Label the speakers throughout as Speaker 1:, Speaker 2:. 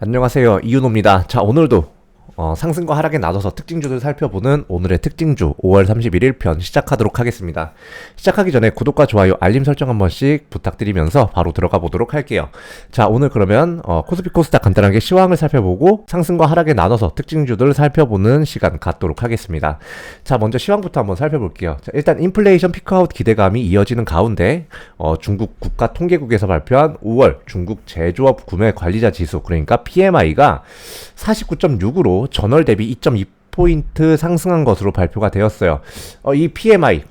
Speaker 1: 안녕하세요. 이윤호입니다. 자, 오늘도 상승과 하락에 나눠서 특징주들 살펴보는 오늘의 특징주 5월 31일 편 시작하도록 하겠습니다. 시작하기 전에 구독과 좋아요, 알림 설정 한 번씩 부탁드리면서 바로 들어가 보도록 할게요. 자, 오늘 그러면 코스피 코스닥 간단하게 시황을 살펴보고 상승과 하락에 나눠서 특징주들 살펴보는 시간 갖도록 하겠습니다. 자, 먼저 시황부터 한번 살펴볼게요. 자, 일단 인플레이션 피크아웃 기대감이 이어지는 가운데 중국 국가통계국에서 발표한 5월 중국 제조업 구매 관리자 지수, 그러니까 PMI가 49.6으로 전월 대비 2.2포인트 상승한 것으로 발표가 되었어요. 이 PMI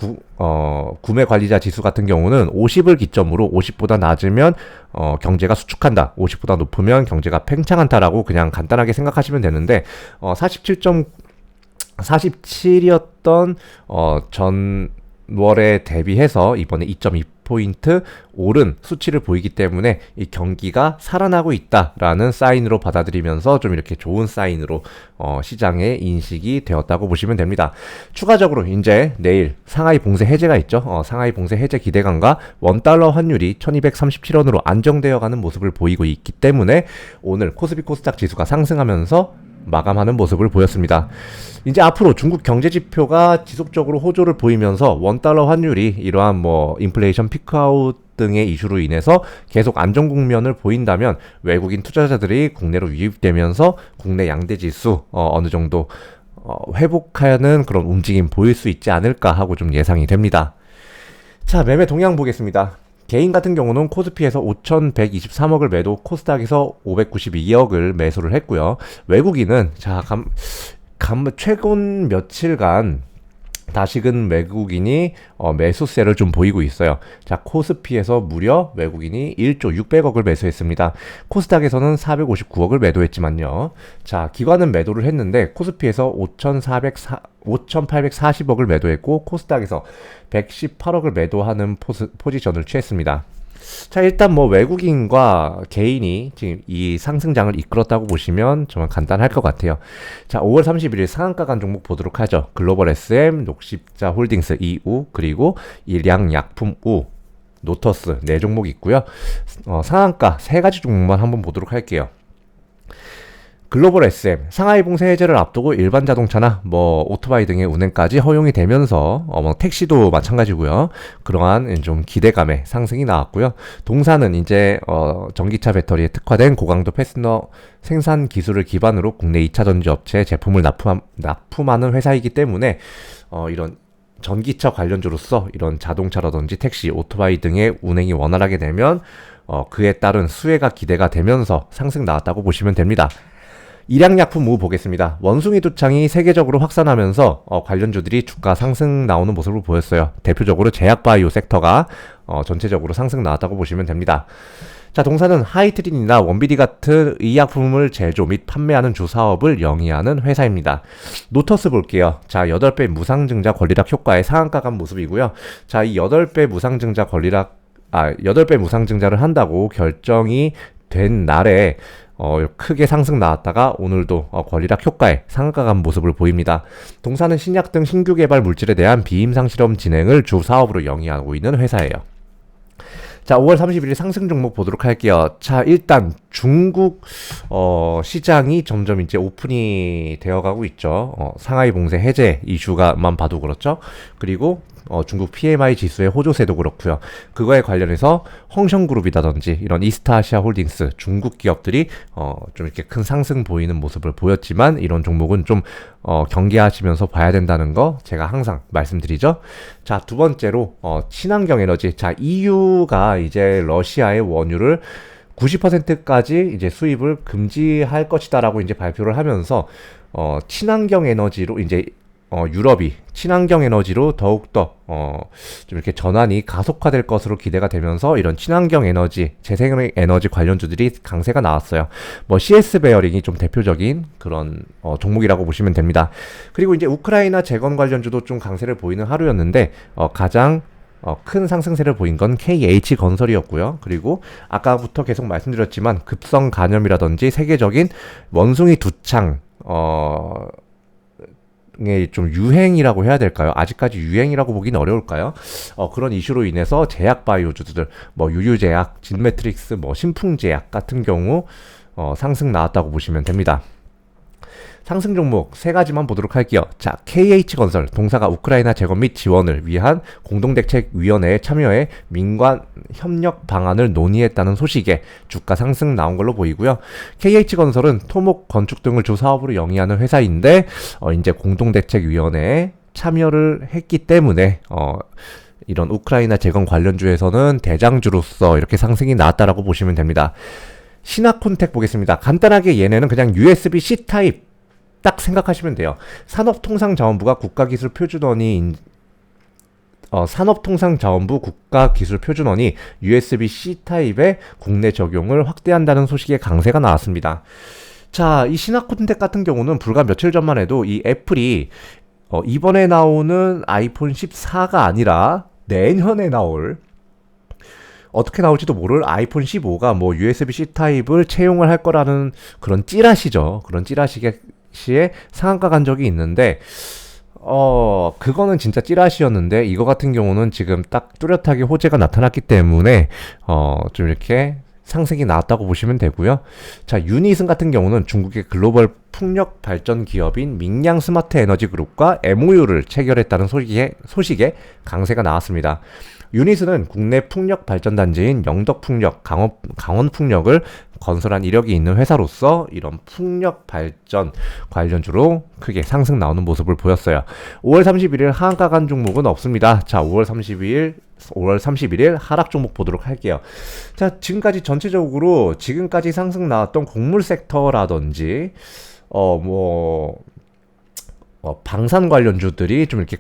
Speaker 1: 구매 관리자 지수 같은 경우는 50을 기점으로 50보다 낮으면 경제가 수축한다, 50보다 높으면 경제가 팽창한다라고 그냥 간단하게 생각하시면 되는데 47이었던 전월에 대비해서 이번에 2.2포인트 오른 수치를 보이기 때문에 이 경기가 살아나고 있다라는 사인으로 받아들이면서 좀 이렇게 좋은 사인으로 시장의 인식이 되었다고 보시면 됩니다. 추가적으로 이제 내일 상하이 봉쇄 해제가 있죠. 상하이 봉쇄 해제 기대감과 원달러 환율이 1237원으로 안정되어 가는 모습을 보이고 있기 때문에 오늘 코스피 코스닥 지수가 상승하면서 마감하는 모습을 보였습니다. 이제 앞으로 중국 경제 지표가 지속적으로 호조를 보이면서 원달러 환율이 이러한 인플레이션 피크아웃 등의 이슈로 인해서 계속 안정 국면을 보인다면 외국인 투자자들이 국내로 유입되면서 국내 양대 지수 어느 정도 회복하는 그런 움직임 보일 수 있지 않을까 하고 좀 예상이 됩니다. 자, 매매 동향 보겠습니다. 개인 같은 경우는 코스피에서 5,123억을 매도, 코스닥에서 592억을 매수를 했고요. 외국인은 최근 며칠간 다시금 외국인이 매수세를 좀 보이고 있어요. 자, 코스피에서 무려 외국인이 1조 600억을 매수했습니다. 코스닥에서는 459억을 매도했지만요. 자, 기관은 매도를 했는데 코스피에서 5,840억을 매도했고 코스닥에서 118억을 매도하는 포지션을 취했습니다. 자, 일단 외국인과 개인이 지금 이 상승장을 이끌었다고 보시면 정말 간단할 것 같아요. 자, 5월 31일 상한가 간 종목 보도록 하죠. 글로벌 SM, 녹십자 홀딩스 이우, 그리고 일양약품우, 노터스 네 종목 있고요. 상한가 세 가지 종목만 한번 보도록 할게요. 글로벌 SM, 상하이 봉쇄 해제를 앞두고 일반 자동차나 오토바이 등의 운행까지 허용이 되면서 택시도 마찬가지고요. 그러한 좀 기대감에 상승이 나왔고요. 동사는 이제 전기차 배터리에 특화된 고강도 패스너 생산 기술을 기반으로 국내 2차 전지 업체에 제품을 납품하는 회사이기 때문에 이런 전기차 관련주로서 이런 자동차라든지 택시, 오토바이 등의 운행이 원활하게 되면 그에 따른 수혜가 기대가 되면서 상승 나왔다고 보시면 됩니다. 일양약품 우 보겠습니다. 원숭이 두창이 세계적으로 확산하면서 관련주들이 주가 상승 나오는 모습을 보였어요. 대표적으로 제약바이오 섹터가 전체적으로 상승 나왔다고 보시면 됩니다. 자, 동사는 하이트린이나 원비디 같은 의약품을 제조 및 판매하는 주 사업을 영위하는 회사입니다. 노터스 볼게요. 자, 8배 무상증자 권리락 효과의 상한가 간 모습이고요. 자, 이 8배 무상증자를 한다고 결정이 된 날에 크게 상승 나왔다가 오늘도 권리락 효과에 상한가 간 모습을 보입니다. 동사는 신약 등 신규 개발 물질에 대한 비임상 실험 진행을 주 사업으로 영위하고 있는 회사예요. 자, 5월 31일 상승 종목 보도록 할게요. 자, 일단 중국 시장이 점점 이제 오픈이 되어가고 있죠. 상하이 봉쇄 해제 이슈가만 봐도 그렇죠. 그리고 중국 PMI 지수의 호조세도 그렇고요. 그거에 관련해서 헝성그룹이라든지 이런 이스타아시아 홀딩스 중국 기업들이 좀 이렇게 큰 상승 보이는 모습을 보였지만 이런 종목은 좀 경계하시면서 봐야 된다는 거 제가 항상 말씀드리죠. 자, 두 번째로 친환경 에너지. 자, EU가 이제 러시아의 원유를 90%까지 이제 수입을 금지할 것이다라고 이제 발표를 하면서 친환경 에너지로 이제 유럽이 친환경 에너지로 더욱더 좀 이렇게 전환이 가속화될 것으로 기대가 되면서 이런 친환경 에너지, 재생 에너지 관련주들이 강세가 나왔어요. CS 베어링이 좀 대표적인 그런 종목이라고 보시면 됩니다. 그리고 이제 우크라이나 재건 관련주도 좀 강세를 보이는 하루였는데 가장 큰 상승세를 보인 건 KH건설이었고요. 그리고 아까부터 계속 말씀드렸지만 급성 간염이라든지 세계적인 원숭이 두창 좀 유행이라고 해야 될까요? 아직까지 유행이라고 보기는 어려울까요? 그런 이슈로 인해서 제약 바이오주들, 유유제약, 진매트릭스, 신풍제약 같은 경우 상승 나왔다고 보시면 됩니다. 상승 종목 세 가지만 보도록 할게요. 자, KH건설 동사가 우크라이나 재건 및 지원을 위한 공동대책위원회에 참여해 민관 협력 방안을 논의했다는 소식에 주가 상승 나온 걸로 보이고요. KH건설은 토목, 건축 등을 주 사업으로 영위하는 회사인데 이제 공동대책위원회에 참여를 했기 때문에 이런 우크라이나 재건 관련주에서는 대장주로서 이렇게 상승이 나왔다라고 보시면 됩니다. 신화콘텍 보겠습니다. 간단하게 얘네는 그냥 USB-C 타입 딱 생각하시면 돼요. 산업통상자원부가 산업통상자원부 국가기술표준원이 USB-C 타입의 국내 적용을 확대한다는 소식에 강세가 나왔습니다. 자, 이 신화콘텍 같은 경우는 불과 며칠 전만 해도 이 애플이 이번에 나오는 아이폰 14가 아니라 내년에 나올 어떻게 나올지도 모를 아이폰 15가 뭐 USB-C 타입을 채용을 할 거라는 그런 찌라시죠. 그런 찌라시에 상한가 간 적이 있는데 그거는 진짜 찌라시였는데 이거 같은 경우는 지금 딱 뚜렷하게 호재가 나타났기 때문에 좀 이렇게 상승이 나왔다고 보시면 되고요. 자, 유니슨 같은 경우는 중국의 글로벌 풍력 발전 기업인 민양 스마트 에너지 그룹과 MOU를 체결했다는 소식에 강세가 나왔습니다. 유니스는 국내 풍력 발전 단지인 영덕풍력, 강원풍력을 건설한 이력이 있는 회사로서 이런 풍력 발전 관련주로 크게 상승 나오는 모습을 보였어요. 5월 31일 하한가 간 종목은 없습니다. 자, 5월 31일 하락 종목 보도록 할게요. 자, 지금까지 상승 나왔던 곡물 섹터라든지 방산 관련주들이 좀 이렇게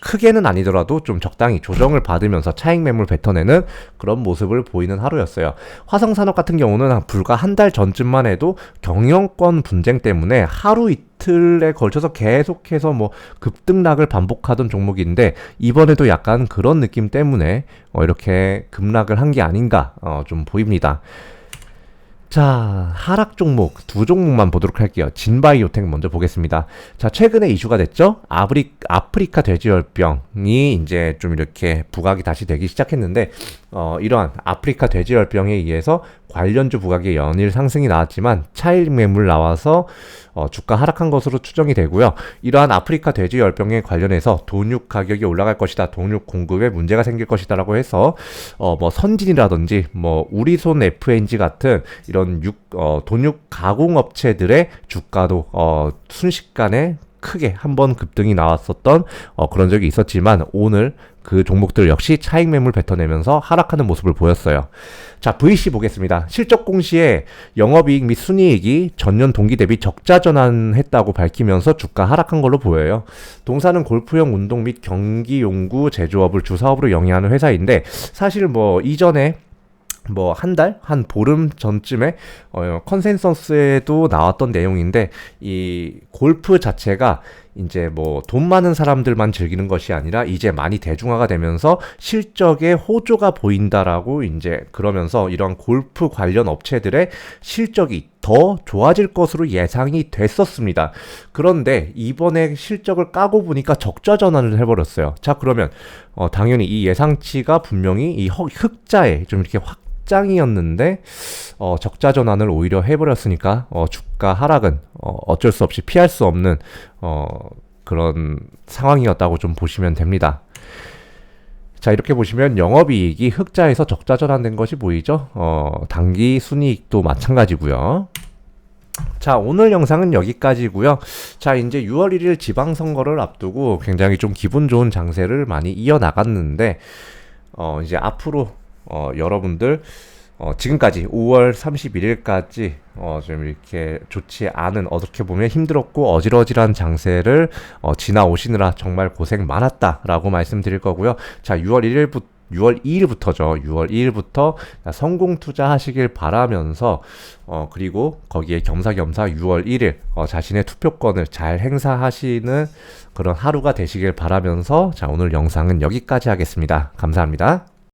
Speaker 1: 크게는 아니더라도 좀 적당히 조정을 받으면서 차익 매물 뱉어내는 그런 모습을 보이는 하루였어요. 화성산업 같은 경우는 불과 한 달 전쯤만 해도 경영권 분쟁 때문에 하루 이틀에 걸쳐서 계속해서 급등락을 반복하던 종목인데 이번에도 약간 그런 느낌 때문에 이렇게 급락을 한 게 아닌가 좀 보입니다. 자, 하락 종목 두 종목만 보도록 할게요. 진바이오텍 먼저 보겠습니다. 자, 최근에 이슈가 됐죠? 아프리카 돼지열병이 이제 좀 이렇게 부각이 다시 되기 시작했는데 이러한 아프리카 돼지열병에 의해서 관련주 부각의 연일 상승이 나왔지만 차익 매물 나와서 주가 하락한 것으로 추정이 되고요. 이러한 아프리카 돼지열병에 관련해서 돈육 가격이 올라갈 것이다. 돈육 공급에 문제가 생길 것이다라고 해서 선진이라든지 우리손 FNG 같은 이런 돈육 가공업체들의 주가도 순식간에 크게 한번 급등이 나왔었던 그런 적이 있었지만 오늘 그 종목들 역시 차익 매물 뱉어내면서 하락하는 모습을 보였어요. 자, VC 보겠습니다. 실적 공시에 영업이익 및 순이익이 전년 동기 대비 적자 전환했다고 밝히면서 주가 하락한 걸로 보여요. 동사는 골프용 운동 및 경기용구 제조업을 주사업으로 영위하는 회사인데 사실 이전에 한 보름 전쯤에 컨센서스에도 나왔던 내용인데 이 골프 자체가 이제 돈 많은 사람들만 즐기는 것이 아니라 이제 많이 대중화가 되면서 실적에 호조가 보인다라고 이제 그러면서 이런 골프 관련 업체들의 실적이 더 좋아질 것으로 예상이 됐었습니다. 그런데 이번에 실적을 까고 보니까 적자 전환을 해버렸어요. 자, 그러면 당연히 이 예상치가 분명히 이 흑자에 좀 이렇게 확장이었는데 적자 전환을 오히려 해버렸으니까 주가 하락은 어쩔 수 없이 피할 수 없는 그런 상황이었다고 좀 보시면 됩니다. 자, 이렇게 보시면 영업이익이 흑자에서 적자 전환된 것이 보이죠? 당기 순이익도 마찬가지고요. 자, 오늘 영상은 여기까지고요. 자, 이제 6월 1일 지방선거를 앞두고 굉장히 좀 기분 좋은 장세를 많이 이어나갔는데 이제 앞으로 여러분들 지금까지 5월 31일까지 좀 이렇게 좋지 않은 어떻게 보면 힘들었고 어질어질한 장세를 지나오시느라 정말 고생 많았다라고 말씀드릴 거고요. 자, 6월 2일부터 성공 투자하시길 바라면서 그리고 거기에 겸사겸사 6월 1일 자신의 투표권을 잘 행사하시는 그런 하루가 되시길 바라면서 자, 오늘 영상은 여기까지 하겠습니다. 감사합니다.